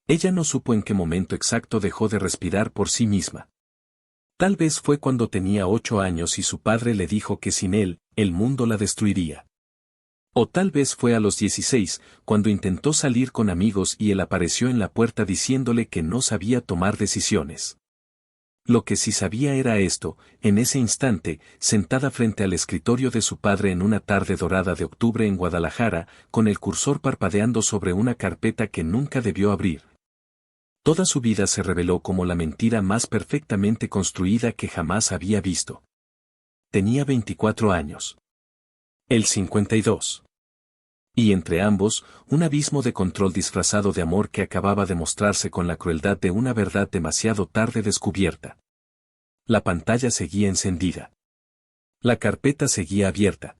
Ella no supo en qué momento exacto dejó de respirar por sí misma. Tal vez fue cuando tenía 8 años y su padre le dijo que sin él, el mundo la destruiría. O tal vez fue a los 16, cuando intentó salir con amigos y él apareció en la puerta diciéndole que no sabía tomar decisiones. Lo que sí sabía era esto: en ese instante, sentada frente al escritorio de su padre en una tarde dorada de octubre en Guadalajara, con el cursor parpadeando sobre una carpeta que nunca debió abrir. Toda su vida se reveló como la mentira más perfectamente construida que jamás había visto. Tenía 24 años. Él 52. Y entre ambos, un abismo de control disfrazado de amor que acababa de mostrarse con la crueldad de una verdad demasiado tarde descubierta. La pantalla seguía encendida. La carpeta seguía abierta.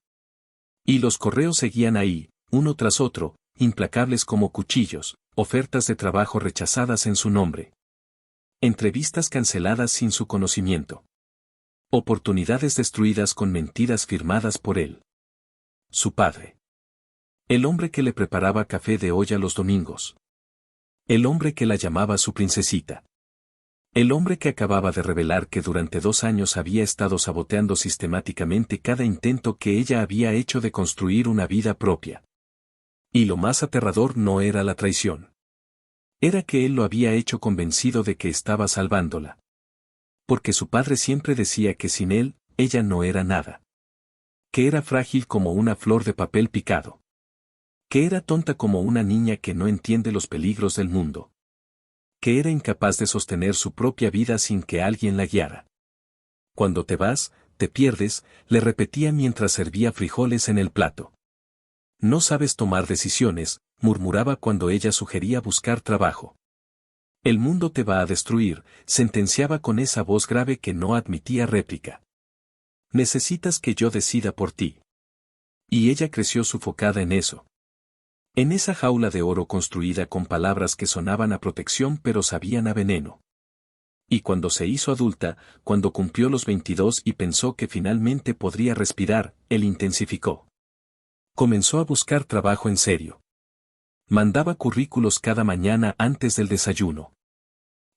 Y los correos seguían ahí, uno tras otro, implacables como cuchillos, ofertas de trabajo rechazadas en su nombre. Entrevistas canceladas sin su conocimiento. Oportunidades destruidas con mentiras firmadas por él. Su padre. El hombre que le preparaba café de olla los domingos. El hombre que la llamaba su princesita. El hombre que acababa de revelar que durante 2 años había estado saboteando sistemáticamente cada intento que ella había hecho de construir una vida propia. Y lo más aterrador no era la traición. Era que él lo había hecho convencido de que estaba salvándola. Porque su padre siempre decía que sin él, ella no era nada. Que era frágil como una flor de papel picado. Que era tonta como una niña que no entiende los peligros del mundo. Que era incapaz de sostener su propia vida sin que alguien la guiara. Cuando te vas, te pierdes, le repetía mientras servía frijoles en el plato. No sabes tomar decisiones, murmuraba cuando ella sugería buscar trabajo. El mundo te va a destruir, sentenciaba con esa voz grave que no admitía réplica. Necesitas que yo decida por ti. Y ella creció sufocada en eso. En esa jaula de oro construida con palabras que sonaban a protección pero sabían a veneno. Y cuando se hizo adulta, cuando cumplió los 22 y pensó que finalmente podría respirar, él intensificó. Comenzó a buscar trabajo en serio. Mandaba currículos cada mañana antes del desayuno.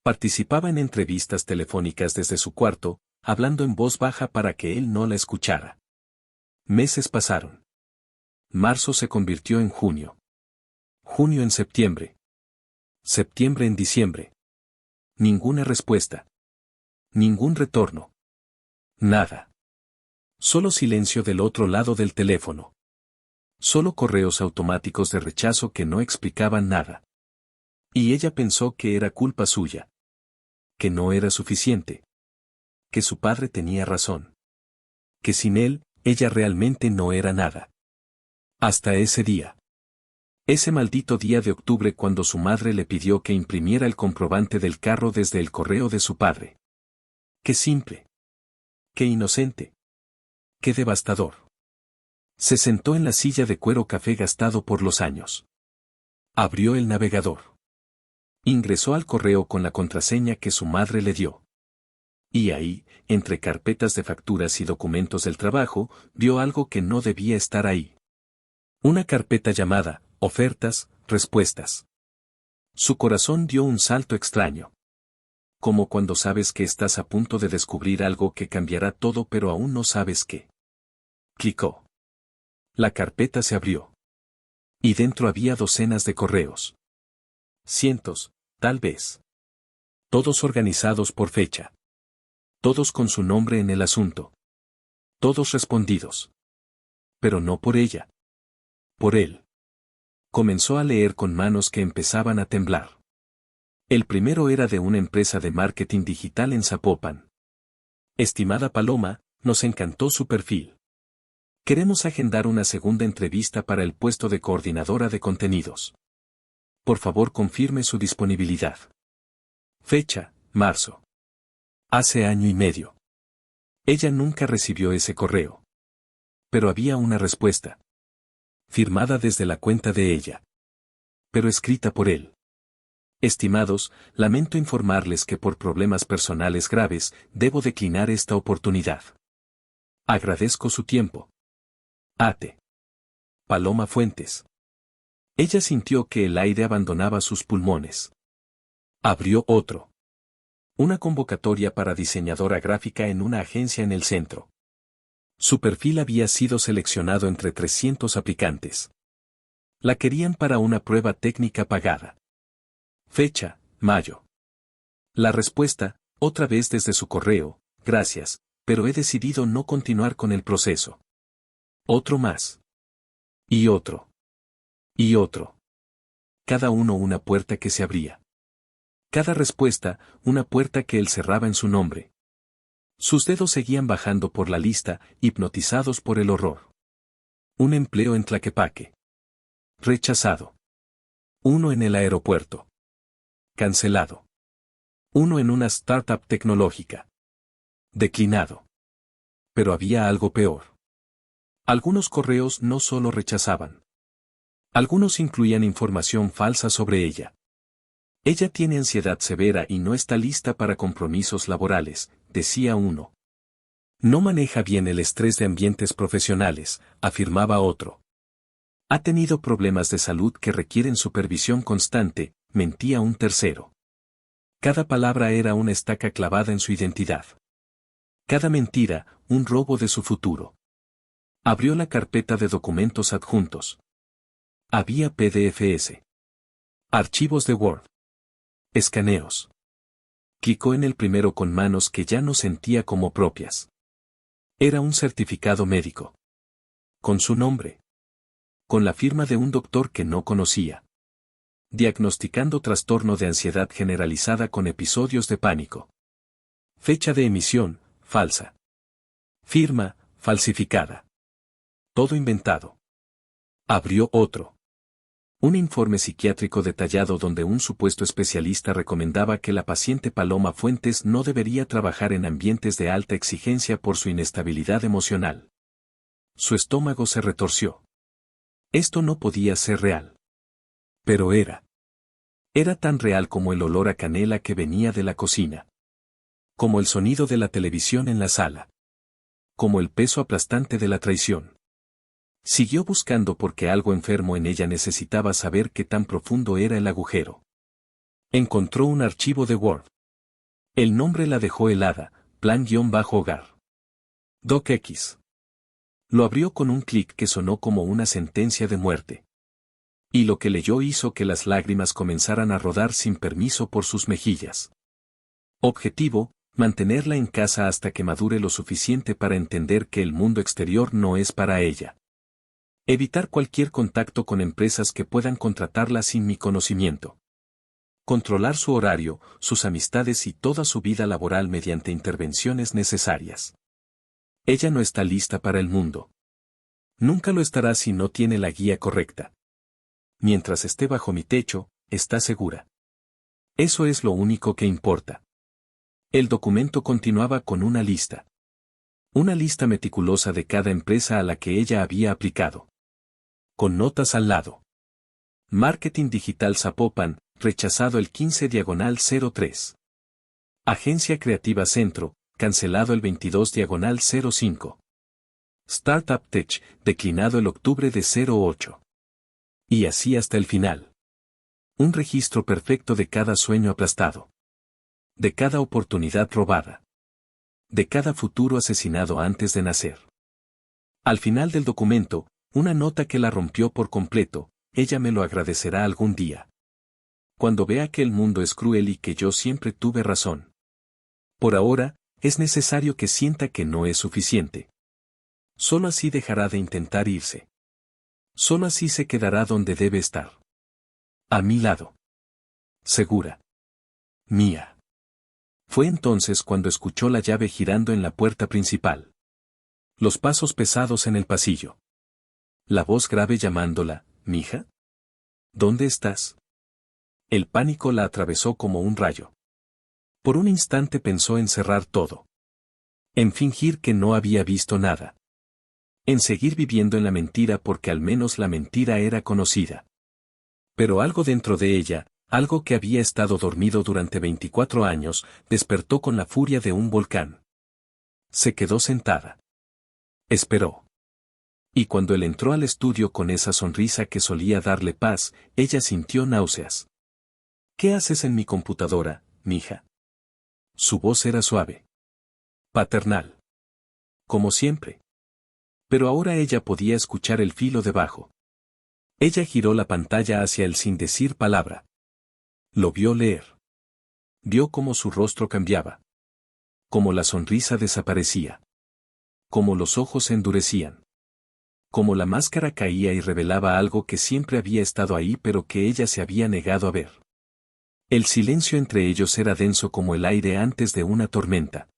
Participaba en entrevistas telefónicas desde su cuarto, hablando en voz baja para que él no la escuchara. Meses pasaron. Marzo se convirtió en junio. Junio en septiembre. Septiembre en diciembre. Ninguna respuesta. Ningún retorno. Nada. Solo silencio del otro lado del teléfono. Solo correos automáticos de rechazo que no explicaban nada. Y ella pensó que era culpa suya. Que no era suficiente. Que su padre tenía razón. Que sin él, ella realmente no era nada. Hasta ese día. Ese maldito día de octubre cuando su madre le pidió que imprimiera el comprobante del carro desde el correo de su padre. Qué simple. Qué inocente. Qué devastador. Se sentó en la silla de cuero café gastado por los años. Abrió el navegador. Ingresó al correo con la contraseña que su madre le dio. Y ahí, entre carpetas de facturas y documentos del trabajo, vio algo que no debía estar ahí. Una carpeta llamada Ofertas, Respuestas. Su corazón dio un salto extraño. Como cuando sabes que estás a punto de descubrir algo que cambiará todo pero aún no sabes qué. Clicó. La carpeta se abrió. Y dentro había docenas de correos. Cientos, tal vez. Todos organizados por fecha. Todos con su nombre en el asunto. Todos respondidos. Pero no por ella. Por él. Comenzó a leer con manos que empezaban a temblar. El primero era de una empresa de marketing digital en Zapopan. Estimada Paloma, nos encantó su perfil. Queremos agendar una segunda entrevista para el puesto de coordinadora de contenidos. Por favor, confirme su disponibilidad. Fecha, marzo. Hace año y medio. Ella nunca recibió ese correo. Pero había una respuesta. Firmada desde la cuenta de ella. Pero escrita por él. Estimados, lamento informarles que por problemas personales graves, debo declinar esta oportunidad. Agradezco su tiempo. Ate. Paloma Fuentes. Ella sintió que el aire abandonaba sus pulmones. Abrió otro. Una convocatoria para diseñadora gráfica en una agencia en el centro. Su perfil había sido seleccionado entre 300 aplicantes. La querían para una prueba técnica pagada. Fecha, mayo. La respuesta, otra vez desde su correo: gracias, pero he decidido no continuar con el proceso. Otro más. Y otro. Y otro. Cada uno una puerta que se abría. Cada respuesta, una puerta que él cerraba en su nombre. Sus dedos seguían bajando por la lista, hipnotizados por el horror. Un empleo en Tlaquepaque. Rechazado. Uno en el aeropuerto. Cancelado. Uno en una startup tecnológica. Declinado. Pero había algo peor. Algunos correos no solo rechazaban. Algunos incluían información falsa sobre ella. Ella tiene ansiedad severa y no está lista para compromisos laborales, decía uno. No maneja bien el estrés de ambientes profesionales, afirmaba otro. Ha tenido problemas de salud que requieren supervisión constante, mentía un tercero. Cada palabra era una estaca clavada en su identidad. Cada mentira, un robo de su futuro. Abrió la carpeta de documentos adjuntos. Había PDFs. Archivos de Word. Escaneos. Clicó en el primero con manos que ya no sentía como propias. Era un certificado médico. Con su nombre. Con la firma de un doctor que no conocía. Diagnosticando trastorno de ansiedad generalizada con episodios de pánico. Fecha de emisión, falsa. Firma, falsificada. Todo inventado. Abrió otro. Un informe psiquiátrico detallado donde un supuesto especialista recomendaba que la paciente Paloma Fuentes no debería trabajar en ambientes de alta exigencia por su inestabilidad emocional. Su estómago se retorció. Esto no podía ser real. Pero era. Era tan real como el olor a canela que venía de la cocina. Como el sonido de la televisión en la sala. Como el peso aplastante de la traición. Siguió buscando porque algo enfermo en ella necesitaba saber qué tan profundo era el agujero. Encontró un archivo de Word. El nombre la dejó helada, plan-hogar. DocX. Lo abrió con un clic que sonó como una sentencia de muerte. Y lo que leyó hizo que las lágrimas comenzaran a rodar sin permiso por sus mejillas. Objetivo: mantenerla en casa hasta que madure lo suficiente para entender que el mundo exterior no es para ella. Evitar cualquier contacto con empresas que puedan contratarla sin mi conocimiento. Controlar su horario, sus amistades y toda su vida laboral mediante intervenciones necesarias. Ella no está lista para el mundo. Nunca lo estará si no tiene la guía correcta. Mientras esté bajo mi techo, está segura. Eso es lo único que importa. El documento continuaba con una lista. Una lista meticulosa de cada empresa a la que ella había aplicado. Con notas al lado. Marketing Digital Zapopan, rechazado el 15/03. Agencia Creativa Centro, cancelado el 22/05. Startup Tech, declinado el octubre de 08. Y así hasta el final. Un registro perfecto de cada sueño aplastado. De cada oportunidad robada. De cada futuro asesinado antes de nacer. Al final del documento, una nota que la rompió por completo: ella me lo agradecerá algún día. Cuando vea que el mundo es cruel y que yo siempre tuve razón. Por ahora, es necesario que sienta que no es suficiente. Solo así dejará de intentar irse. Solo así se quedará donde debe estar. A mi lado. Segura. Mía. Fue entonces cuando escuchó la llave girando en la puerta principal. Los pasos pesados en el pasillo. La voz grave llamándola: ¿mija? ¿Dónde estás? El pánico la atravesó como un rayo. Por un instante pensó en cerrar todo. En fingir que no había visto nada. En seguir viviendo en la mentira porque al menos la mentira era conocida. Pero algo dentro de ella, algo que había estado dormido durante 24 años, despertó con la furia de un volcán. Se quedó sentada. Esperó. Y cuando él entró al estudio con esa sonrisa que solía darle paz, ella sintió náuseas. ¿Qué haces en mi computadora, mija? Su voz era suave. Paternal. Como siempre. Pero ahora ella podía escuchar el filo debajo. Ella giró la pantalla hacia él sin decir palabra. Lo vio leer. Vio cómo su rostro cambiaba. Cómo la sonrisa desaparecía. Cómo los ojos se endurecían. Cómo la máscara caía y revelaba algo que siempre había estado ahí pero que ella se había negado a ver. El silencio entre ellos era denso como el aire antes de una tormenta.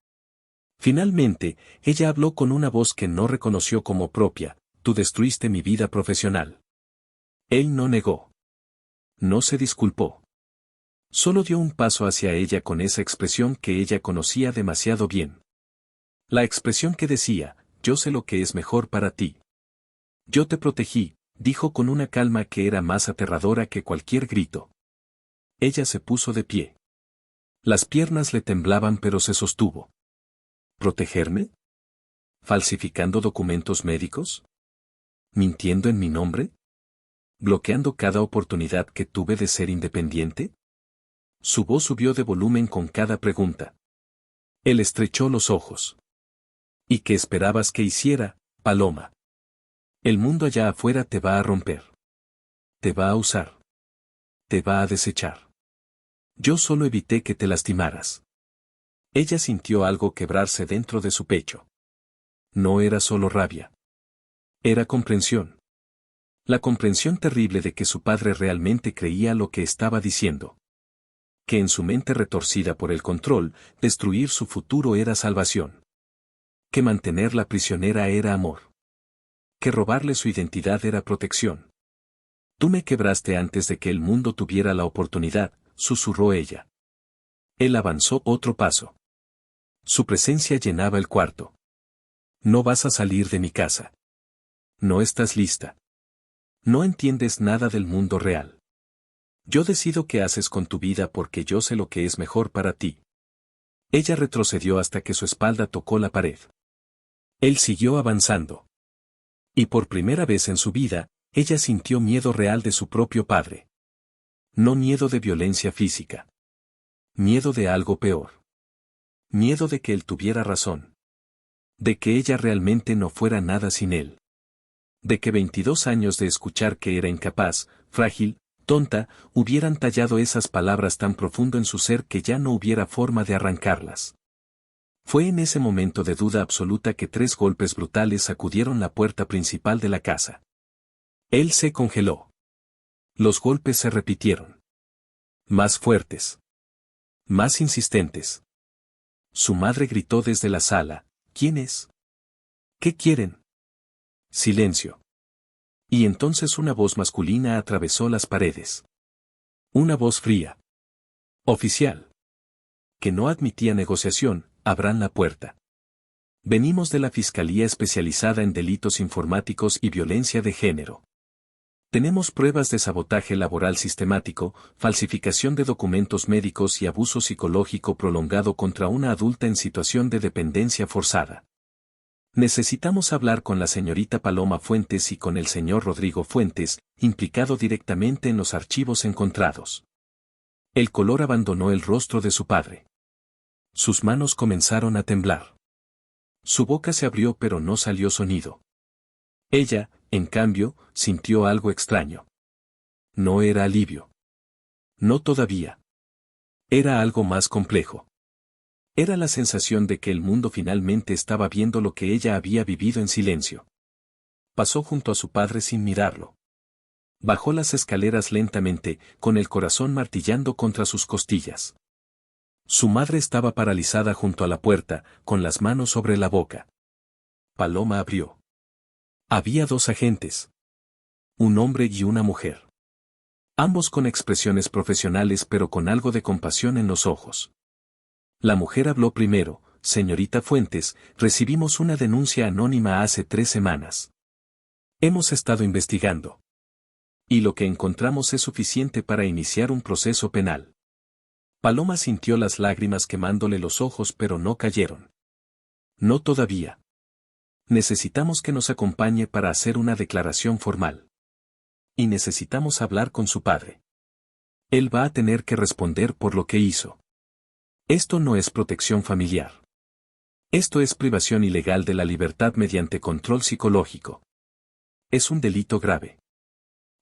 Finalmente, ella habló con una voz que no reconoció como propia: tú destruiste mi vida profesional. Él no negó. No se disculpó. Solo dio un paso hacia ella con esa expresión que ella conocía demasiado bien. La expresión que decía: yo sé lo que es mejor para ti. Yo te protegí, dijo con una calma que era más aterradora que cualquier grito. Ella se puso de pie. Las piernas le temblaban pero se sostuvo. ¿Protegerme? ¿Falsificando documentos médicos? ¿Mintiendo en mi nombre? ¿Bloqueando cada oportunidad que tuve de ser independiente? Su voz subió de volumen con cada pregunta. Él estrechó los ojos. ¿Y qué esperabas que hiciera, Paloma? El mundo allá afuera te va a romper. Te va a usar. Te va a desechar. Yo solo evité que te lastimaras. Ella sintió algo quebrarse dentro de su pecho. No era solo rabia. Era comprensión. La comprensión terrible de que su padre realmente creía lo que estaba diciendo. Que en su mente retorcida por el control, destruir su futuro era salvación. Que mantenerla prisionera era amor. Que robarle su identidad era protección. Tú me quebraste antes de que el mundo tuviera la oportunidad, susurró ella. Él avanzó otro paso. Su presencia llenaba el cuarto. No vas a salir de mi casa. No estás lista. No entiendes nada del mundo real. Yo decido qué haces con tu vida porque yo sé lo que es mejor para ti. Ella retrocedió hasta que su espalda tocó la pared. Él siguió avanzando. Y por primera vez en su vida, ella sintió miedo real de su propio padre. No miedo de violencia física. Miedo de algo peor. Miedo de que él tuviera razón. De que ella realmente no fuera nada sin él. De que 22 años de escuchar que era incapaz, frágil, tonta, hubieran tallado esas palabras tan profundo en su ser que ya no hubiera forma de arrancarlas. Fue en ese momento de duda absoluta que 3 golpes brutales sacudieron la puerta principal de la casa. Él se congeló. Los golpes se repitieron. Más fuertes. Más insistentes. Su madre gritó desde la sala: ¿quién es? ¿Qué quieren? Silencio. Y entonces una voz masculina atravesó las paredes. Una voz fría. Oficial. Que no admitía negociación: abran la puerta. Venimos de la Fiscalía Especializada en Delitos Informáticos y Violencia de Género. Tenemos pruebas de sabotaje laboral sistemático, falsificación de documentos médicos y abuso psicológico prolongado contra una adulta en situación de dependencia forzada. Necesitamos hablar con la señorita Paloma Fuentes y con el señor Rodrigo Fuentes, implicado directamente en los archivos encontrados. El color abandonó el rostro de su padre. Sus manos comenzaron a temblar. Su boca se abrió pero no salió sonido. Ella, en cambio, sintió algo extraño. No era alivio. No todavía. Era algo más complejo. Era la sensación de que el mundo finalmente estaba viendo lo que ella había vivido en silencio. Pasó junto a su padre sin mirarlo. Bajó las escaleras lentamente, con el corazón martillando contra sus costillas. Su madre estaba paralizada junto a la puerta, con las manos sobre la boca. Paloma abrió. Había 2 agentes. Un hombre y una mujer. Ambos con expresiones profesionales pero con algo de compasión en los ojos. La mujer habló primero: señorita Fuentes, recibimos una denuncia anónima hace 3 semanas. Hemos estado investigando. Y lo que encontramos es suficiente para iniciar un proceso penal. Paloma sintió las lágrimas quemándole los ojos pero no cayeron. No todavía. Necesitamos que nos acompañe para hacer una declaración formal. Y necesitamos hablar con su padre. Él va a tener que responder por lo que hizo. Esto no es protección familiar. Esto es privación ilegal de la libertad mediante control psicológico. Es un delito grave.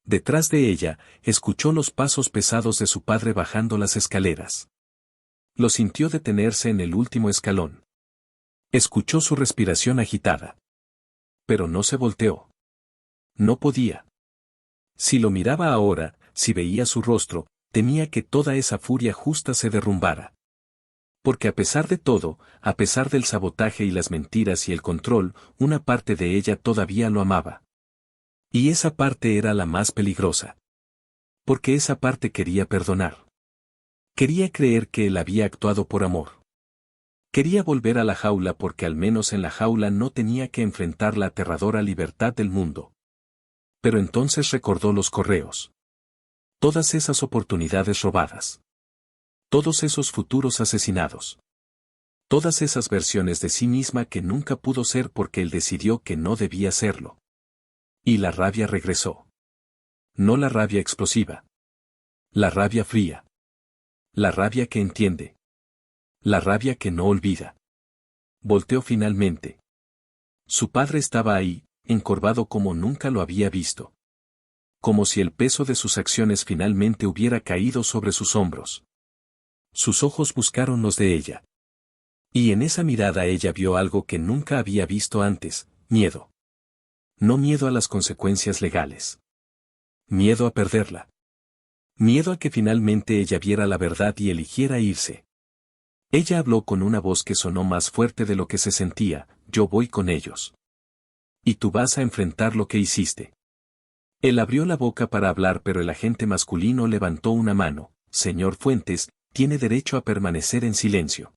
Detrás de ella, escuchó los pasos pesados de su padre bajando las escaleras. Lo sintió detenerse en el último escalón. Escuchó su respiración agitada. Pero no se volteó. No podía. Si lo miraba ahora, si veía su rostro, temía que toda esa furia justa se derrumbara. Porque a pesar de todo, a pesar del sabotaje y las mentiras y el control, una parte de ella todavía lo amaba. Y esa parte era la más peligrosa. Porque esa parte quería perdonar. Quería creer que él había actuado por amor. Quería volver a la jaula porque al menos en la jaula no tenía que enfrentar la aterradora libertad del mundo. Pero entonces recordó los correos. Todas esas oportunidades robadas. Todos esos futuros asesinados. Todas esas versiones de sí misma que nunca pudo ser porque él decidió que no debía serlo. Y la rabia regresó. No la rabia explosiva. La rabia fría. La rabia que entiende. La rabia que no olvida. Volteó finalmente. Su padre estaba ahí, encorvado como nunca lo había visto. Como si el peso de sus acciones finalmente hubiera caído sobre sus hombros. Sus ojos buscaron los de ella. Y en esa mirada ella vio algo que nunca había visto antes, miedo. No miedo a las consecuencias legales. Miedo a perderla. Miedo a que finalmente ella viera la verdad y eligiera irse. Ella habló con una voz que sonó más fuerte de lo que se sentía, yo voy con ellos. Y tú vas a enfrentar lo que hiciste. Él abrió la boca para hablar pero el agente masculino levantó una mano, señor Fuentes, tiene derecho a permanecer en silencio.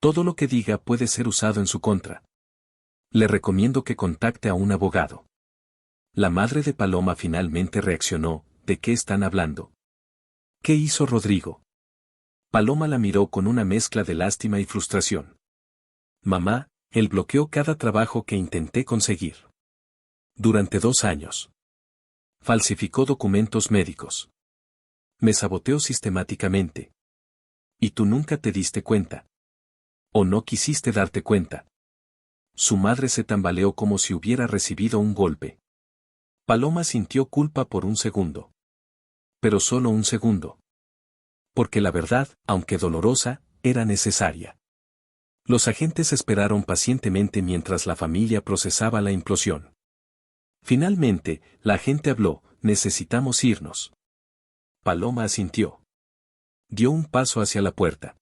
Todo lo que diga puede ser usado en su contra. Le recomiendo que contacte a un abogado. La madre de Paloma finalmente reaccionó, ¿de qué están hablando? ¿Qué hizo Rodrigo? Paloma la miró con una mezcla de lástima y frustración. Mamá, él bloqueó cada trabajo que intenté conseguir. Durante 2 años. Falsificó documentos médicos. Me saboteó sistemáticamente. Y tú nunca te diste cuenta. O no quisiste darte cuenta. Su madre se tambaleó como si hubiera recibido un golpe. Paloma sintió culpa por un segundo. Pero solo un segundo. Porque la verdad, aunque dolorosa, era necesaria. Los agentes esperaron pacientemente mientras la familia procesaba la implosión. Finalmente, la agente habló, necesitamos irnos. Paloma asintió. Dio un paso hacia la puerta.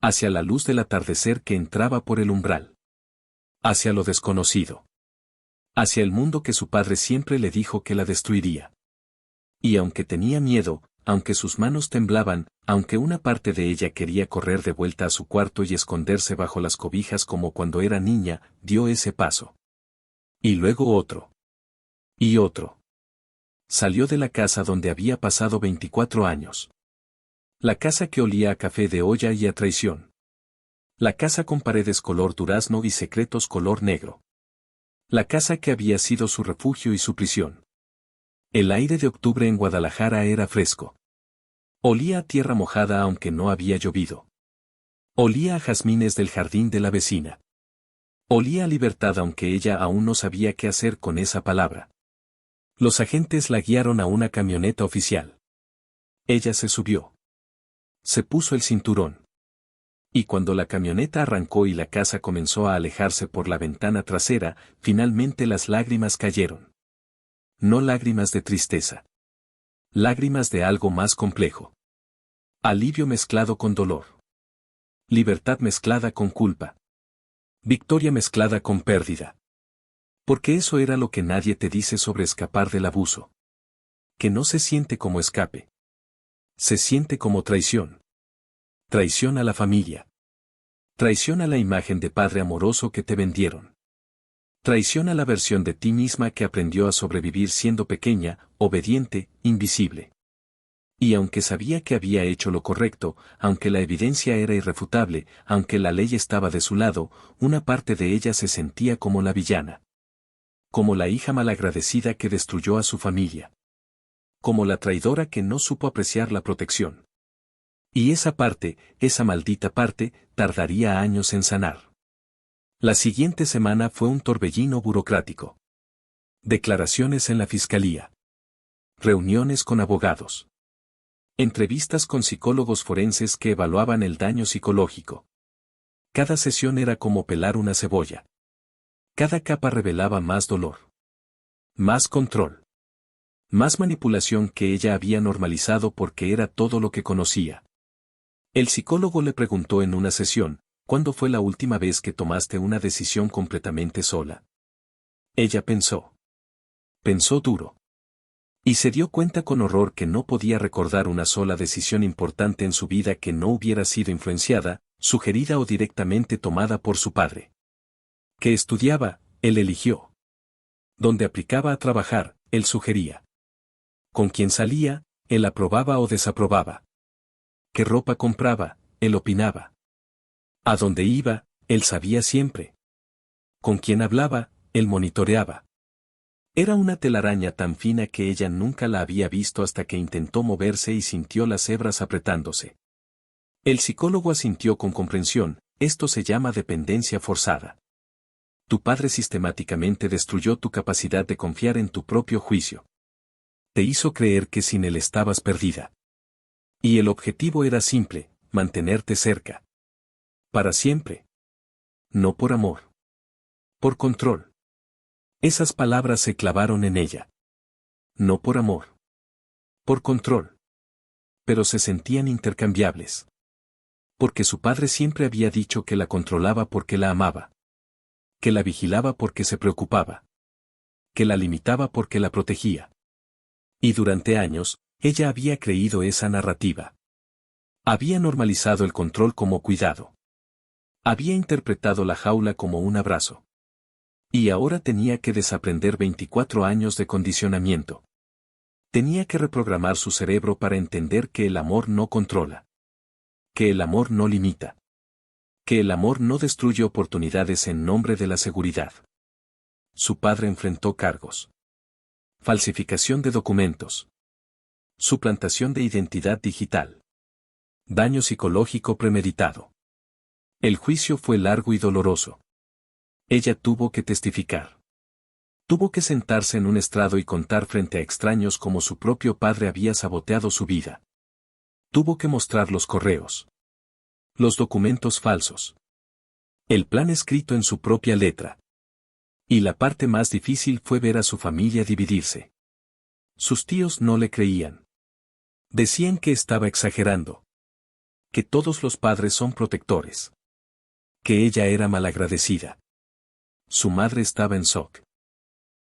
Hacia la luz del atardecer que entraba por el umbral. Hacia lo desconocido. Hacia el mundo que su padre siempre le dijo que la destruiría. Y aunque tenía miedo, aunque sus manos temblaban, aunque una parte de ella quería correr de vuelta a su cuarto y esconderse bajo las cobijas como cuando era niña, dio ese paso. Y luego otro. Y otro. Salió de la casa donde había pasado 24 años. La casa que olía a café de olla y a traición. La casa con paredes color durazno y secretos color negro. La casa que había sido su refugio y su prisión. El aire de octubre en Guadalajara era fresco. Olía a tierra mojada aunque no había llovido. Olía a jazmines del jardín de la vecina. Olía a libertad aunque ella aún no sabía qué hacer con esa palabra. Los agentes la guiaron a una camioneta oficial. Ella se subió. Se puso el cinturón. Y cuando la camioneta arrancó y la casa comenzó a alejarse por la ventana trasera, finalmente las lágrimas cayeron. No lágrimas de tristeza. Lágrimas de algo más complejo. Alivio mezclado con dolor. Libertad mezclada con culpa. Victoria mezclada con pérdida. Porque eso era lo que nadie te dice sobre escapar del abuso. Que no se siente como escape. Se siente como traición. Traición a la familia. Traición a la imagen de padre amoroso que te vendieron. Traición a la versión de ti misma que aprendió a sobrevivir siendo pequeña, obediente, invisible. Y aunque sabía que había hecho lo correcto, aunque la evidencia era irrefutable, aunque la ley estaba de su lado, una parte de ella se sentía como la villana. Como la hija malagradecida que destruyó a su familia. como la traidora que no supo apreciar la protección. Y esa parte, esa maldita parte, tardaría años en sanar. La siguiente semana fue un torbellino burocrático. Declaraciones en la fiscalía. Reuniones con abogados. Entrevistas con psicólogos forenses que evaluaban el daño psicológico. Cada sesión era como pelar una cebolla. Cada capa revelaba más dolor. Más control. Más manipulación que ella había normalizado porque era todo lo que conocía. El psicólogo le preguntó en una sesión, ¿cuándo fue la última vez que tomaste una decisión completamente sola? Ella pensó. Pensó duro. Y se dio cuenta con horror que no podía recordar una sola decisión importante en su vida que no hubiera sido influenciada, sugerida o directamente tomada por su padre. Que estudiaba, él eligió. Donde aplicaba a trabajar, él sugería. Con quien salía, él aprobaba o desaprobaba. Qué ropa compraba, él opinaba. A dónde iba, él sabía siempre. Con quién hablaba, él monitoreaba. Era una telaraña tan fina que ella nunca la había visto hasta que intentó moverse y sintió las hebras apretándose. El psicólogo asintió con comprensión, esto se llama dependencia forzada. Tu padre sistemáticamente destruyó tu capacidad de confiar en tu propio juicio. Te hizo creer que sin él estabas perdida. Y el objetivo era simple, mantenerte cerca. Para siempre. No por amor. Por control. Esas palabras se clavaron en ella. No por amor. Por control. Pero se sentían intercambiables. Porque su padre siempre había dicho que la controlaba porque la amaba. Que la vigilaba porque se preocupaba. Que la limitaba porque la protegía. Y durante años, ella había creído esa narrativa. Había normalizado el control como cuidado. Había interpretado la jaula como un abrazo. Y ahora tenía que desaprender 24 años de condicionamiento. Tenía que reprogramar su cerebro para entender que el amor no controla. Que el amor no limita. Que el amor no destruye oportunidades en nombre de la seguridad. Su padre enfrentó cargos. Falsificación de documentos. Suplantación de identidad digital. Daño psicológico premeditado. El juicio fue largo y doloroso. Ella tuvo que testificar. Tuvo que sentarse en un estrado y contar frente a extraños cómo su propio padre había saboteado su vida. Tuvo que mostrar los correos. Los documentos falsos. El plan escrito en su propia letra. Y la parte más difícil fue ver a su familia dividirse. Sus tíos no le creían. Decían que estaba exagerando. Que todos los padres son protectores. Que ella era malagradecida. Su madre estaba en shock.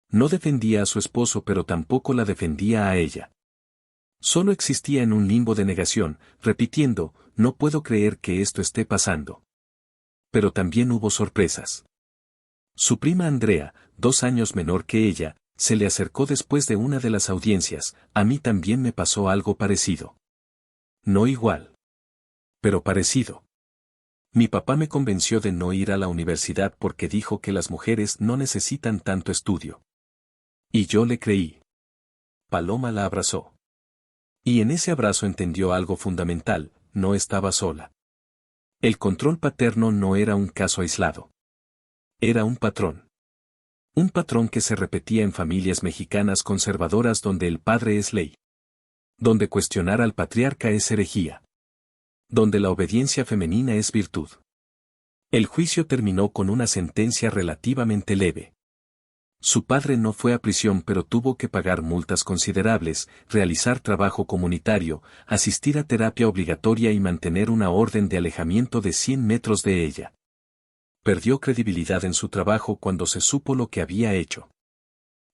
No defendía a su esposo pero tampoco la defendía a ella. Solo existía en un limbo de negación, repitiendo, no puedo creer que esto esté pasando. Pero también hubo sorpresas. Su prima Andrea, 2 años menor que ella, se le acercó después de una de las audiencias, a mí también me pasó algo parecido. No igual. Pero parecido. Mi papá me convenció de no ir a la universidad porque dijo que las mujeres no necesitan tanto estudio. Y yo le creí. Paloma la abrazó. Y en ese abrazo entendió algo fundamental, no estaba sola. El control paterno no era un caso aislado. Era un patrón. Un patrón que se repetía en familias mexicanas conservadoras donde el padre es ley. Donde cuestionar al patriarca es herejía. Donde la obediencia femenina es virtud. El juicio terminó con una sentencia relativamente leve. Su padre no fue a prisión pero tuvo que pagar multas considerables, realizar trabajo comunitario, asistir a terapia obligatoria y mantener una orden de alejamiento de 100 metros de ella. Perdió credibilidad en su trabajo cuando se supo lo que había hecho.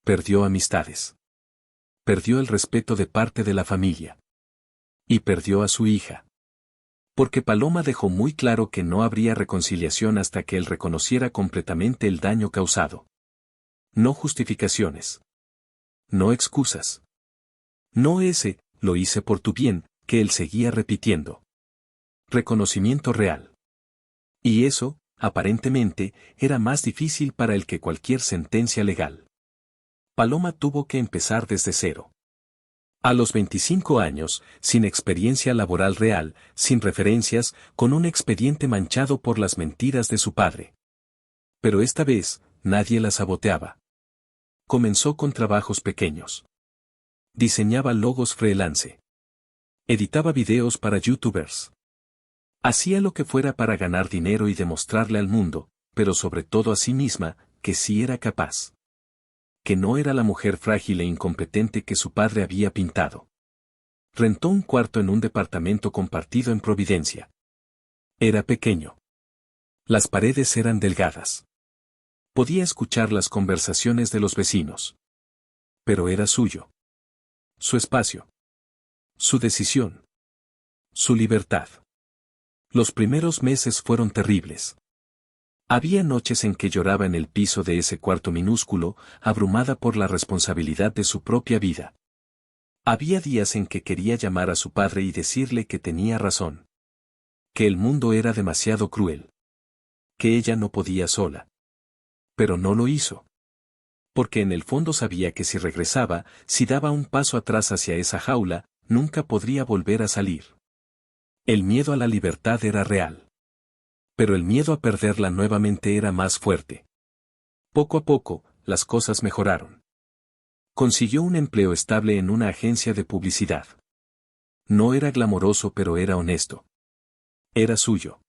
Perdió amistades. Perdió el respeto de parte de la familia. Y perdió a su hija. Porque Paloma dejó muy claro que no habría reconciliación hasta que él reconociera completamente el daño causado. No justificaciones. No excusas. No ese, lo hice por tu bien, que él seguía repitiendo. Reconocimiento real. Y eso, aparentemente, era más difícil para él que cualquier sentencia legal. Paloma tuvo que empezar desde cero. A los 25 años, sin experiencia laboral real, sin referencias, con un expediente manchado por las mentiras de su padre. Pero esta vez, nadie la saboteaba. Comenzó con trabajos pequeños. Diseñaba logos freelance. Editaba videos para YouTubers. Hacía lo que fuera para ganar dinero y demostrarle al mundo, pero sobre todo a sí misma, que sí era capaz. Que no era la mujer frágil e incompetente que su padre había pintado. Rentó un cuarto en un departamento compartido en Providencia. Era pequeño. Las paredes eran delgadas. Podía escuchar las conversaciones de los vecinos. Pero era suyo. Su espacio. Su decisión. Su libertad. Los primeros meses fueron terribles. Había noches en que lloraba en el piso de ese cuarto minúsculo, abrumada por la responsabilidad de su propia vida. Había días en que quería llamar a su padre y decirle que tenía razón. Que el mundo era demasiado cruel. Que ella no podía sola. Pero no lo hizo. Porque en el fondo sabía que si regresaba, si daba un paso atrás hacia esa jaula, nunca podría volver a salir. El miedo a la libertad era real. Pero el miedo a perderla nuevamente era más fuerte. Poco a poco, las cosas mejoraron. Consiguió un empleo estable en una agencia de publicidad. No era glamoroso, pero era honesto. Era suyo.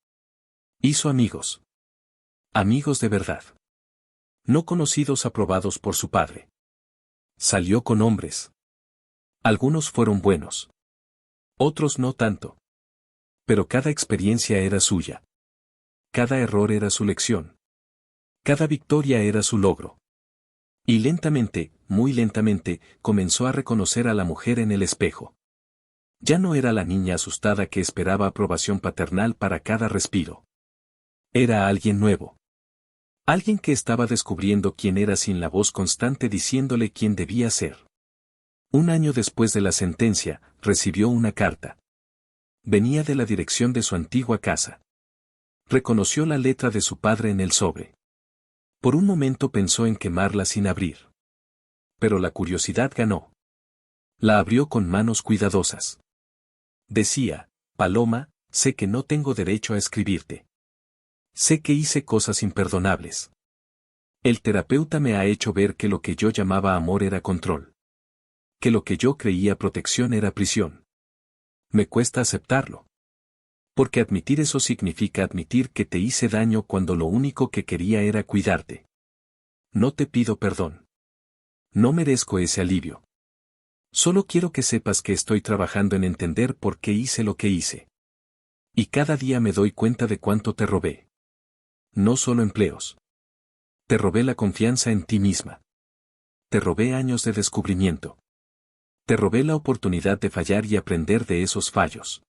Hizo amigos. Amigos de verdad. No conocidos aprobados por su padre. Salió con hombres. Algunos fueron buenos. Otros no tanto. Pero cada experiencia era suya. Cada error era su lección. Cada victoria era su logro. Y lentamente, muy lentamente, comenzó a reconocer a la mujer en el espejo. Ya no era la niña asustada que esperaba aprobación paternal para cada respiro. Era alguien nuevo. Alguien que estaba descubriendo quién era sin la voz constante diciéndole quién debía ser. Un año después de la sentencia, recibió una carta. Venía de la dirección de su antigua casa. Reconoció la letra de su padre en el sobre. Por un momento pensó en quemarla sin abrir. Pero la curiosidad ganó. La abrió con manos cuidadosas. Decía, Paloma, sé que no tengo derecho a escribirte. Sé que hice cosas imperdonables. El terapeuta me ha hecho ver que lo que yo llamaba amor era control. Que lo que yo creía protección era prisión. Me cuesta aceptarlo. Porque admitir eso significa admitir que te hice daño cuando lo único que quería era cuidarte. No te pido perdón. No merezco ese alivio. Solo quiero que sepas que estoy trabajando en entender por qué hice lo que hice. Y cada día me doy cuenta de cuánto te robé. No solo empleos. Te robé la confianza en ti misma. Te robé años de descubrimiento. Te robé la oportunidad de fallar y aprender de esos fallos.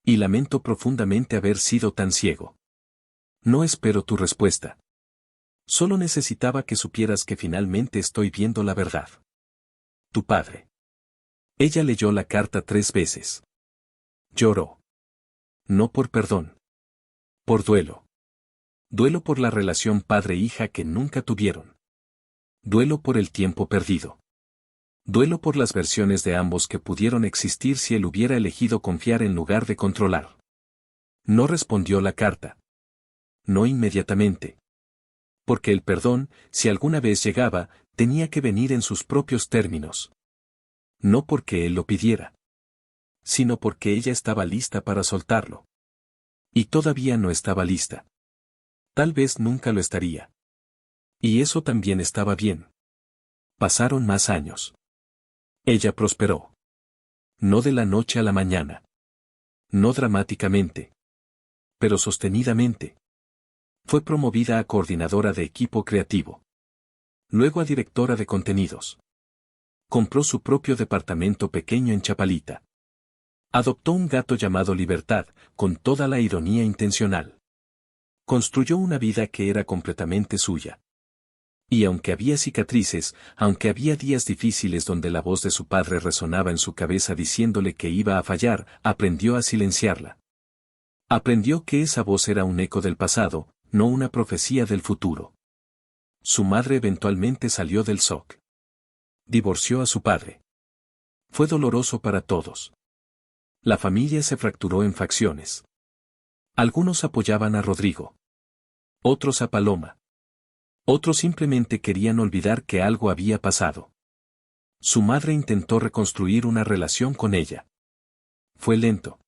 Y lamento profundamente haber sido tan ciego. No espero tu respuesta. Solo necesitaba que supieras que finalmente estoy viendo la verdad. Tu padre. Ella leyó la carta 3 veces. Lloró. No por perdón. Por duelo. Duelo por la relación padre-hija que nunca tuvieron. Duelo por el tiempo perdido. Duelo por las versiones de ambos que pudieron existir si él hubiera elegido confiar en lugar de controlar. No respondió la carta. No inmediatamente. Porque el perdón, si alguna vez llegaba, tenía que venir en sus propios términos. No porque él lo pidiera. Sino porque ella estaba lista para soltarlo. Y todavía no estaba lista. Tal vez nunca lo estaría. Y eso también estaba bien. Pasaron más años. Ella prosperó. No de la noche a la mañana. No dramáticamente. Pero sostenidamente. Fue promovida a coordinadora de equipo creativo. Luego a directora de contenidos. Compró su propio departamento pequeño en Chapalita. Adoptó un gato llamado Libertad, con toda la ironía intencional. Construyó una vida que era completamente suya. Y aunque había cicatrices, aunque había días difíciles donde la voz de su padre resonaba en su cabeza diciéndole que iba a fallar, aprendió a silenciarla. Aprendió que esa voz era un eco del pasado, no una profecía del futuro. Su madre eventualmente salió del SOC. Divorció a su padre. Fue doloroso para todos. La familia se fracturó en facciones. Algunos apoyaban a Rodrigo. Otros a Paloma. Otros simplemente querían olvidar que algo había pasado. Su madre intentó reconstruir una relación con ella. Fue lento.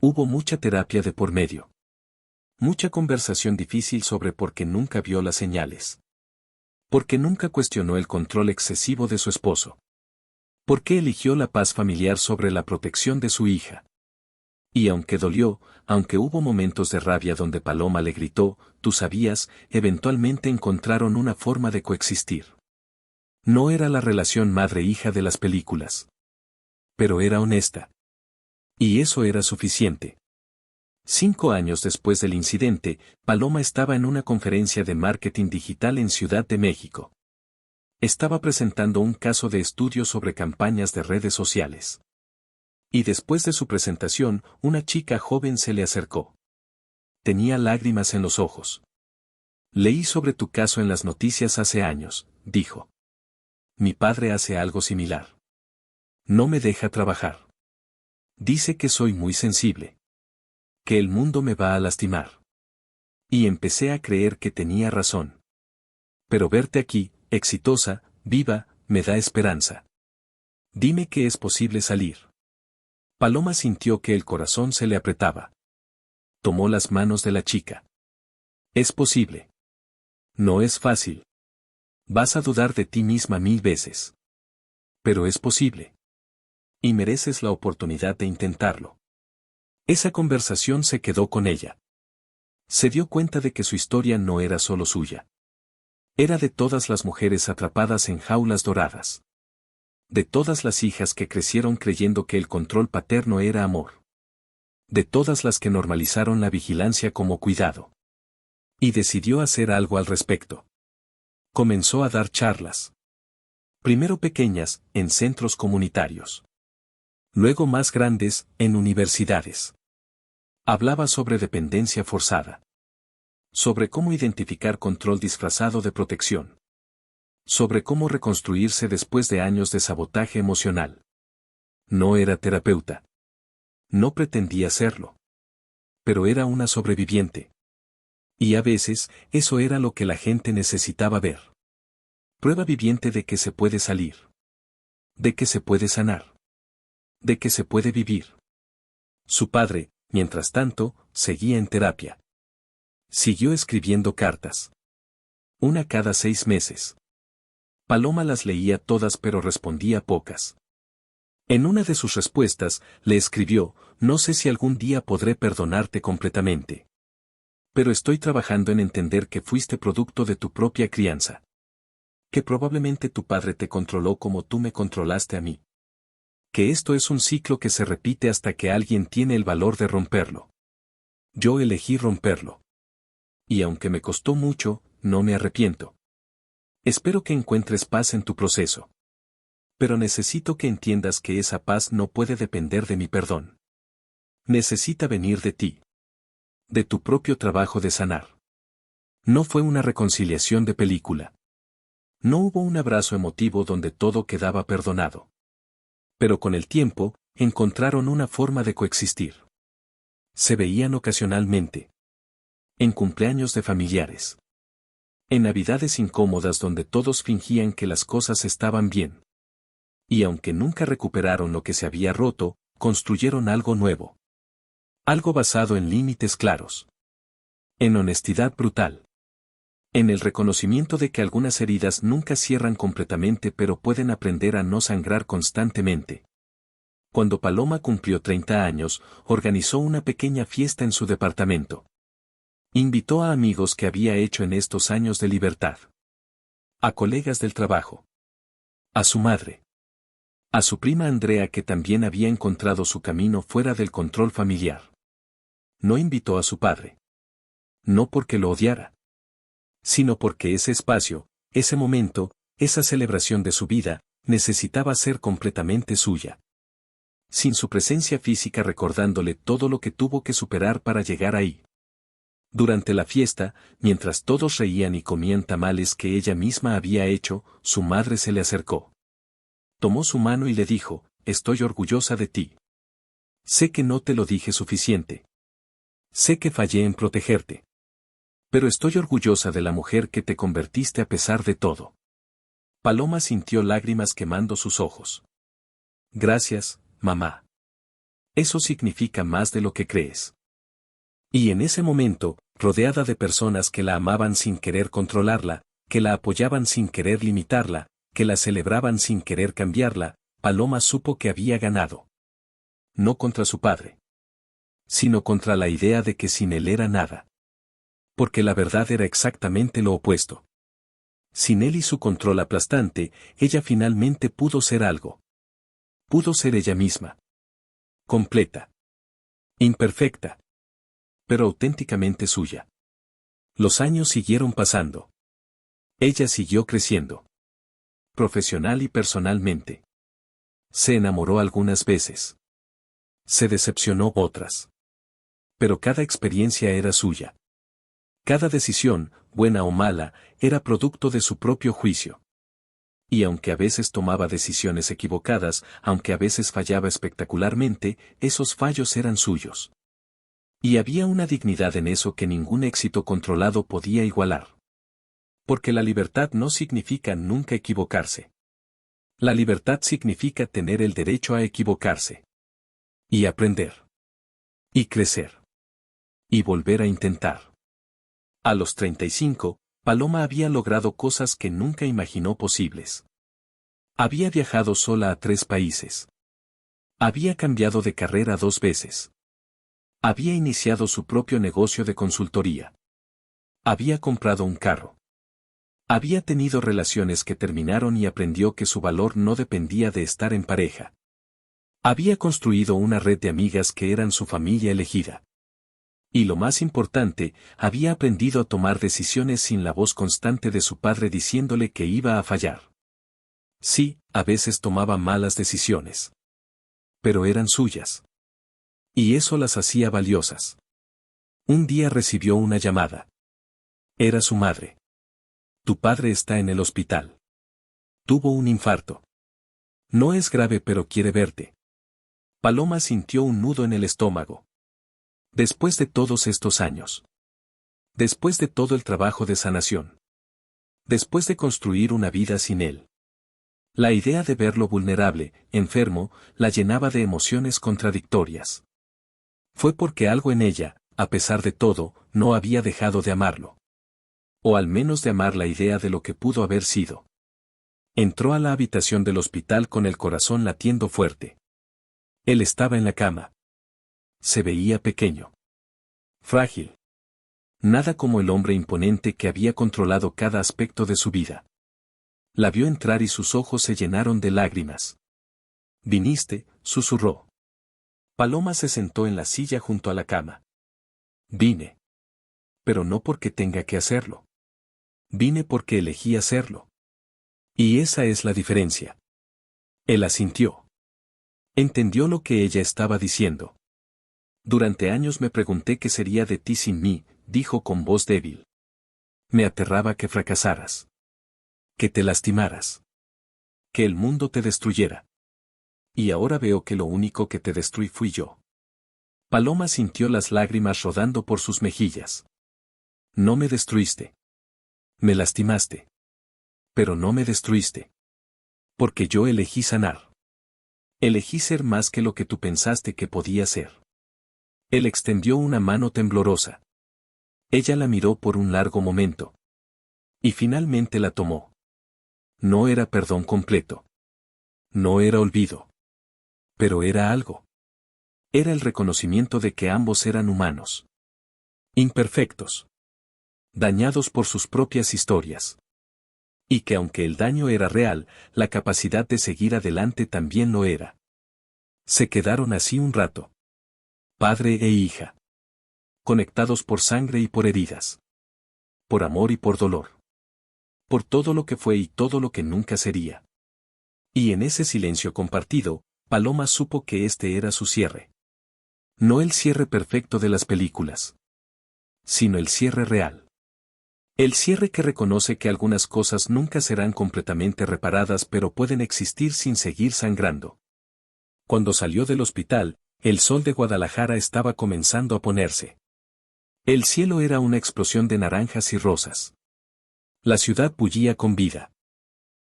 Hubo mucha terapia de por medio. Mucha conversación difícil sobre por qué nunca vio las señales. Por qué nunca cuestionó el control excesivo de su esposo. ¿Por qué eligió la paz familiar sobre la protección de su hija? Y aunque dolió, aunque hubo momentos de rabia donde Paloma le gritó, tú sabías, eventualmente encontraron una forma de coexistir. No era la relación madre-hija de las películas. Pero era honesta. Y eso era suficiente. 5 años después del incidente, Paloma estaba en una conferencia de marketing digital en Ciudad de México. Estaba presentando un caso de estudio sobre campañas de redes sociales. Y después de su presentación, una chica joven se le acercó. Tenía lágrimas en los ojos. Leí sobre tu caso en las noticias hace años, dijo. Mi padre hace algo similar. No me deja trabajar. Dice que soy muy sensible. Que el mundo me va a lastimar. Y empecé a creer que tenía razón. Pero verte aquí, exitosa, viva, me da esperanza. Dime que es posible salir. Paloma sintió que el corazón se le apretaba. Tomó las manos de la chica. Es posible. No es fácil. Vas a dudar de ti misma 1000 veces. Pero es posible. Y mereces la oportunidad de intentarlo. Esa conversación se quedó con ella. Se dio cuenta de que su historia no era solo suya. Era de todas las mujeres atrapadas en jaulas doradas. De todas las hijas que crecieron creyendo que el control paterno era amor. De todas las que normalizaron la vigilancia como cuidado. Y decidió hacer algo al respecto. Comenzó a dar charlas. Primero pequeñas, en centros comunitarios. Luego más grandes, en universidades. Hablaba sobre dependencia forzada. Sobre cómo identificar control disfrazado de protección. Sobre cómo reconstruirse después de años de sabotaje emocional. No era terapeuta. No pretendía serlo. Pero era una sobreviviente. Y a veces, eso era lo que la gente necesitaba ver. Prueba viviente de que se puede salir. De que se puede sanar. De que se puede vivir. Su padre, mientras tanto, seguía en terapia. Siguió escribiendo cartas. Una cada 6 meses. Paloma las leía todas pero respondía pocas. En una de sus respuestas, le escribió, no sé si algún día podré perdonarte completamente. Pero estoy trabajando en entender que fuiste producto de tu propia crianza. Que probablemente tu padre te controló como tú me controlaste a mí. Que esto es un ciclo que se repite hasta que alguien tiene el valor de romperlo. Yo elegí romperlo. Y aunque me costó mucho, no me arrepiento. Espero que encuentres paz en tu proceso. Pero necesito que entiendas que esa paz no puede depender de mi perdón. Necesita venir de ti. De tu propio trabajo de sanar. No fue una reconciliación de película. No hubo un abrazo emotivo donde todo quedaba perdonado. Pero con el tiempo, encontraron una forma de coexistir. Se veían ocasionalmente. En cumpleaños de familiares. En navidades incómodas donde todos fingían que las cosas estaban bien. Y aunque nunca recuperaron lo que se había roto, construyeron algo nuevo. Algo basado en límites claros. En honestidad brutal. En el reconocimiento de que algunas heridas nunca cierran completamente pero pueden aprender a no sangrar constantemente. Cuando Paloma cumplió 30 años, organizó una pequeña fiesta en su departamento. Invitó a amigos que había hecho en estos años de libertad. A colegas del trabajo. A su madre. A su prima Andrea que también había encontrado su camino fuera del control familiar. No invitó a su padre. No porque lo odiara. Sino porque ese espacio, ese momento, esa celebración de su vida, necesitaba ser completamente suya. Sin su presencia física recordándole todo lo que tuvo que superar para llegar ahí. Durante la fiesta, mientras todos reían y comían tamales que ella misma había hecho, su madre se le acercó. Tomó su mano y le dijo, estoy orgullosa de ti. Sé que no te lo dije suficiente. Sé que fallé en protegerte. Pero estoy orgullosa de la mujer que te convertiste a pesar de todo. Paloma sintió lágrimas quemando sus ojos. Gracias, mamá. Eso significa más de lo que crees. Y en ese momento, rodeada de personas que la amaban sin querer controlarla, que la apoyaban sin querer limitarla, que la celebraban sin querer cambiarla, Paloma supo que había ganado. No contra su padre, sino contra la idea de que sin él era nada. Porque la verdad era exactamente lo opuesto. Sin él y su control aplastante, ella finalmente pudo ser algo. Pudo ser ella misma. Completa. Imperfecta. Pero auténticamente suya. Los años siguieron pasando. Ella siguió creciendo. Profesional y personalmente. Se enamoró algunas veces. Se decepcionó otras. Pero cada experiencia era suya. Cada decisión, buena o mala, era producto de su propio juicio. Y aunque a veces tomaba decisiones equivocadas, aunque a veces fallaba espectacularmente, esos fallos eran suyos. Y había una dignidad en eso que ningún éxito controlado podía igualar. Porque la libertad no significa nunca equivocarse. La libertad significa tener el derecho a equivocarse. Y aprender. Y crecer. Y volver a intentar. A los 35, Paloma había logrado cosas que nunca imaginó posibles. Había viajado sola a 3 países. Había cambiado de carrera 2 veces. Había iniciado su propio negocio de consultoría. Había comprado un carro. Había tenido relaciones que terminaron y aprendió que su valor no dependía de estar en pareja. Había construido una red de amigas que eran su familia elegida. Y lo más importante, había aprendido a tomar decisiones sin la voz constante de su padre diciéndole que iba a fallar. Sí, a veces tomaba malas decisiones. Pero eran suyas. Y eso las hacía valiosas. Un día recibió una llamada. Era su madre. Tu padre está en el hospital. Tuvo un infarto. No es grave pero quiere verte. Paloma sintió un nudo en el estómago. Después de todos estos años. Después de todo el trabajo de sanación. Después de construir una vida sin él. La idea de verlo vulnerable, enfermo, la llenaba de emociones contradictorias. Fue porque algo en ella, a pesar de todo, no había dejado de amarlo. O al menos de amar la idea de lo que pudo haber sido. Entró a la habitación del hospital con el corazón latiendo fuerte. Él estaba en la cama. Se veía pequeño. Frágil. Nada como el hombre imponente que había controlado cada aspecto de su vida. La vio entrar y sus ojos se llenaron de lágrimas. «¿Viniste?», susurró. Paloma se sentó en la silla junto a la cama. «Vine. Pero no porque tenga que hacerlo. Vine porque elegí hacerlo. Y esa es la diferencia». Él asintió. Entendió lo que ella estaba diciendo. «Durante años me pregunté qué sería de ti sin mí», dijo con voz débil. «Me aterraba que fracasaras. Que te lastimaras. Que el mundo te destruyera. Y ahora veo que lo único que te destruí fui yo». Paloma sintió las lágrimas rodando por sus mejillas. «No me destruiste. Me lastimaste. Pero no me destruiste. Porque yo elegí sanar. Elegí ser más que lo que tú pensaste que podía ser». Él extendió una mano temblorosa. Ella la miró por un largo momento. Y finalmente la tomó. No era perdón completo. No era olvido. Pero era algo. Era el reconocimiento de que ambos eran humanos. Imperfectos. Dañados por sus propias historias. Y que aunque el daño era real, la capacidad de seguir adelante también lo era. Se quedaron así un rato. Padre e hija. Conectados por sangre y por heridas. Por amor y por dolor. Por todo lo que fue y todo lo que nunca sería. Y en ese silencio compartido, Paloma supo que este era su cierre. No el cierre perfecto de las películas. Sino el cierre real. El cierre que reconoce que algunas cosas nunca serán completamente reparadas pero pueden existir sin seguir sangrando. Cuando salió del hospital, el sol de Guadalajara estaba comenzando a ponerse. El cielo era una explosión de naranjas y rosas. La ciudad bullía con vida.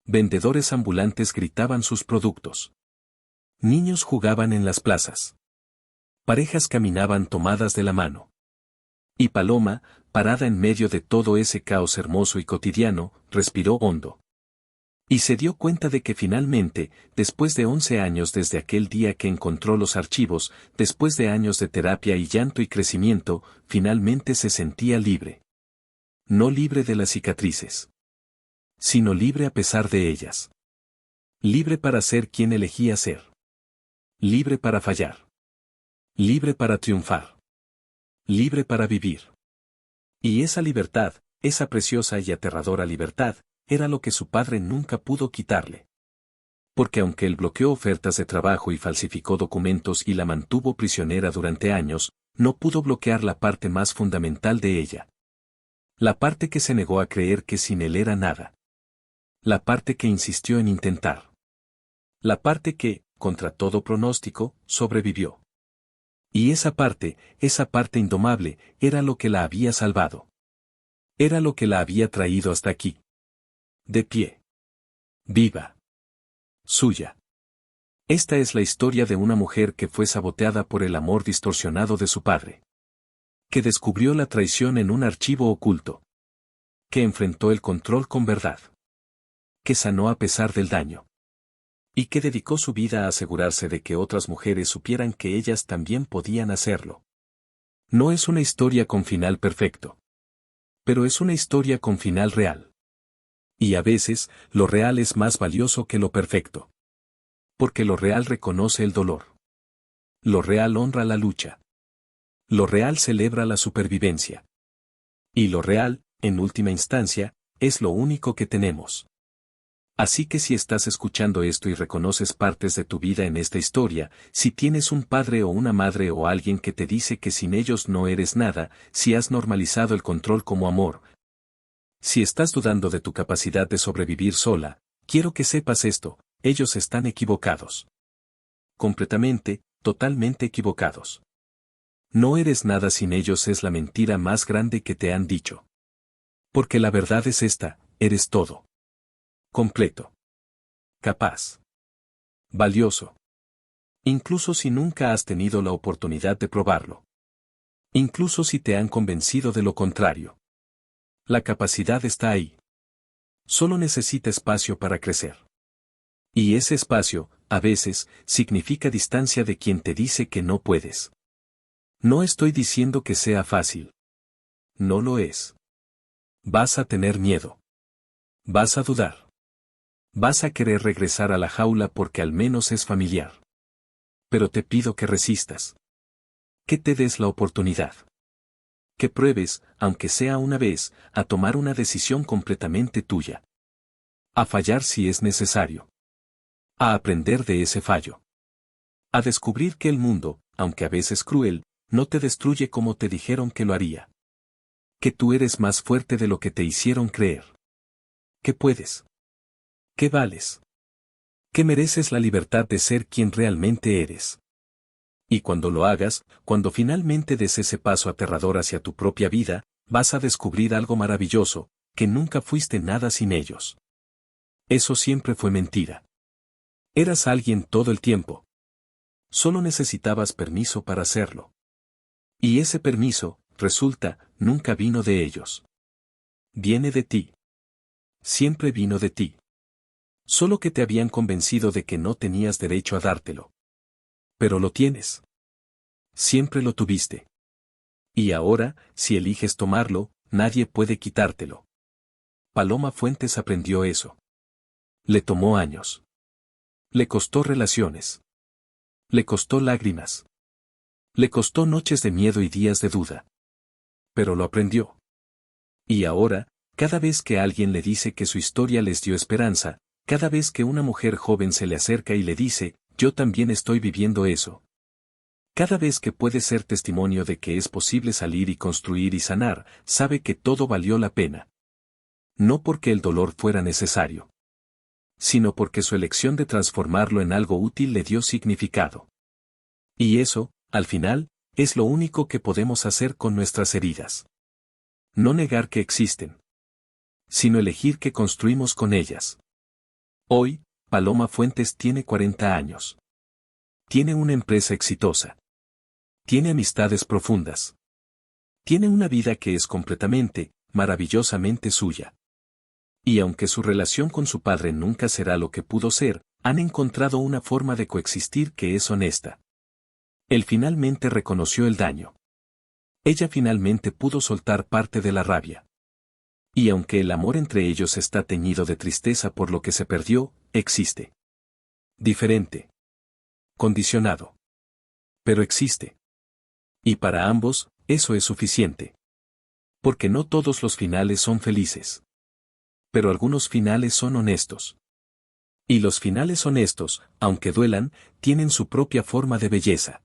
Vendedores ambulantes gritaban sus productos. Niños jugaban en las plazas. Parejas caminaban tomadas de la mano. Y Paloma, parada en medio de todo ese caos hermoso y cotidiano, respiró hondo. Y se dio cuenta de que finalmente, después de 11 años desde aquel día que encontró los archivos, después de años de terapia y llanto y crecimiento, finalmente se sentía libre. No libre de las cicatrices, sino libre a pesar de ellas. Libre para ser quien elegía ser. Libre para fallar. Libre para triunfar. Libre para vivir. Y esa libertad, esa preciosa y aterradora libertad, era lo que su padre nunca pudo quitarle. Porque aunque él bloqueó ofertas de trabajo y falsificó documentos y la mantuvo prisionera durante años, no pudo bloquear la parte más fundamental de ella. La parte que se negó a creer que sin él era nada. La parte que insistió en intentar. La parte que, contra todo pronóstico, sobrevivió. Y esa parte indomable, era lo que la había salvado. Era lo que la había traído hasta aquí. De pie. Viva. Suya. Esta es la historia de una mujer que fue saboteada por el amor distorsionado de su padre. Que descubrió la traición en un archivo oculto. Que enfrentó el control con verdad. Que sanó a pesar del daño. Y que dedicó su vida a asegurarse de que otras mujeres supieran que ellas también podían hacerlo. No es una historia con final perfecto. Pero es una historia con final real. Y a veces, lo real es más valioso que lo perfecto. Porque lo real reconoce el dolor. Lo real honra la lucha. Lo real celebra la supervivencia. Y lo real, en última instancia, es lo único que tenemos. Así que si estás escuchando esto y reconoces partes de tu vida en esta historia, si tienes un padre o una madre o alguien que te dice que sin ellos no eres nada, si has normalizado el control como amor, si estás dudando de tu capacidad de sobrevivir sola, quiero que sepas esto, ellos están equivocados. Completamente, totalmente equivocados. No eres nada sin ellos es la mentira más grande que te han dicho. Porque la verdad es esta, eres todo. Completo. Capaz. Valioso. Incluso si nunca has tenido la oportunidad de probarlo. Incluso si te han convencido de lo contrario. La capacidad está ahí. Solo necesita espacio para crecer. Y ese espacio, a veces, significa distancia de quien te dice que no puedes. No estoy diciendo que sea fácil. No lo es. Vas a tener miedo. Vas a dudar. Vas a querer regresar a la jaula porque al menos es familiar. Pero te pido que resistas. Que te des la oportunidad. Que pruebes, aunque sea una vez, a tomar una decisión completamente tuya. A fallar si es necesario. A aprender de ese fallo. A descubrir que el mundo, aunque a veces cruel, no te destruye como te dijeron que lo haría. Que tú eres más fuerte de lo que te hicieron creer. Que puedes. Que vales. Que mereces la libertad de ser quien realmente eres. Y cuando lo hagas, cuando finalmente des ese paso aterrador hacia tu propia vida, vas a descubrir algo maravilloso, que nunca fuiste nada sin ellos. Eso siempre fue mentira. Eras alguien todo el tiempo. Solo necesitabas permiso para hacerlo. Y ese permiso, resulta, nunca vino de ellos. Viene de ti. Siempre vino de ti. Solo que te habían convencido de que no tenías derecho a dártelo. Pero lo tienes. Siempre lo tuviste. Y ahora, si eliges tomarlo, nadie puede quitártelo. Paloma Fuentes aprendió eso. Le tomó años. Le costó relaciones. Le costó lágrimas. Le costó noches de miedo y días de duda. Pero lo aprendió. Y ahora, cada vez que alguien le dice que su historia les dio esperanza, cada vez que una mujer joven se le acerca y le dice, yo también estoy viviendo eso. Cada vez que puede ser testimonio de que es posible salir y construir y sanar, sabe que todo valió la pena. No porque el dolor fuera necesario, sino porque su elección de transformarlo en algo útil le dio significado. Y eso, al final, es lo único que podemos hacer con nuestras heridas. No negar que existen, sino elegir qué construimos con ellas. Hoy, Paloma Fuentes tiene 40 años. Tiene una empresa exitosa. Tiene amistades profundas. Tiene una vida que es completamente, maravillosamente suya. Y aunque su relación con su padre nunca será lo que pudo ser, han encontrado una forma de coexistir que es honesta. Él finalmente reconoció el daño. Ella finalmente pudo soltar parte de la rabia. Y aunque el amor entre ellos está teñido de tristeza por lo que se perdió, existe. Diferente. Condicionado. Pero existe. Y para ambos, eso es suficiente. Porque no todos los finales son felices. Pero algunos finales son honestos. Y los finales honestos, aunque duelan, tienen su propia forma de belleza.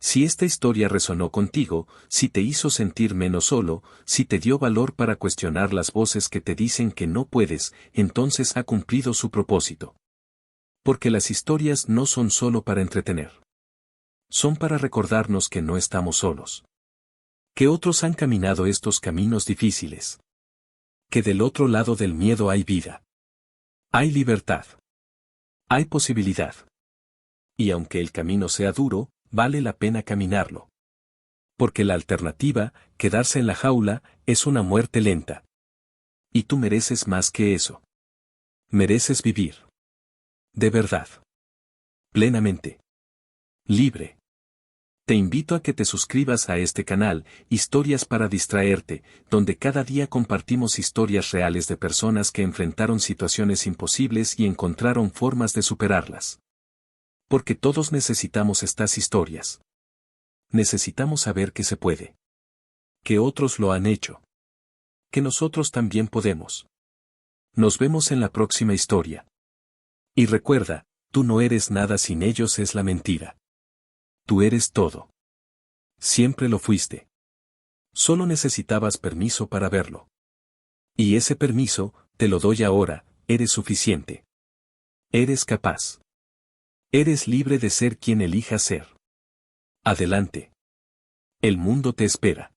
Si esta historia resonó contigo, si te hizo sentir menos solo, si te dio valor para cuestionar las voces que te dicen que no puedes, entonces ha cumplido su propósito. Porque las historias no son solo para entretener. Son para recordarnos que no estamos solos. Que otros han caminado estos caminos difíciles. Que del otro lado del miedo hay vida. Hay libertad. Hay posibilidad. Y aunque el camino sea duro, vale la pena caminarlo. Porque la alternativa, quedarse en la jaula, es una muerte lenta. Y tú mereces más que eso. Mereces vivir. De verdad. Plenamente. Libre. Te invito a que te suscribas a este canal, Historias para Distraerte, donde cada día compartimos historias reales de personas que enfrentaron situaciones imposibles y encontraron formas de superarlas. Porque todos necesitamos estas historias. Necesitamos saber que se puede. Que otros lo han hecho. Que nosotros también podemos. Nos vemos en la próxima historia. Y recuerda, tú no eres nada sin ellos es la mentira. Tú eres todo. Siempre lo fuiste. Solo necesitabas permiso para verlo. Y ese permiso, te lo doy ahora, eres suficiente. Eres capaz. Eres libre de ser quien elijas ser. Adelante. El mundo te espera.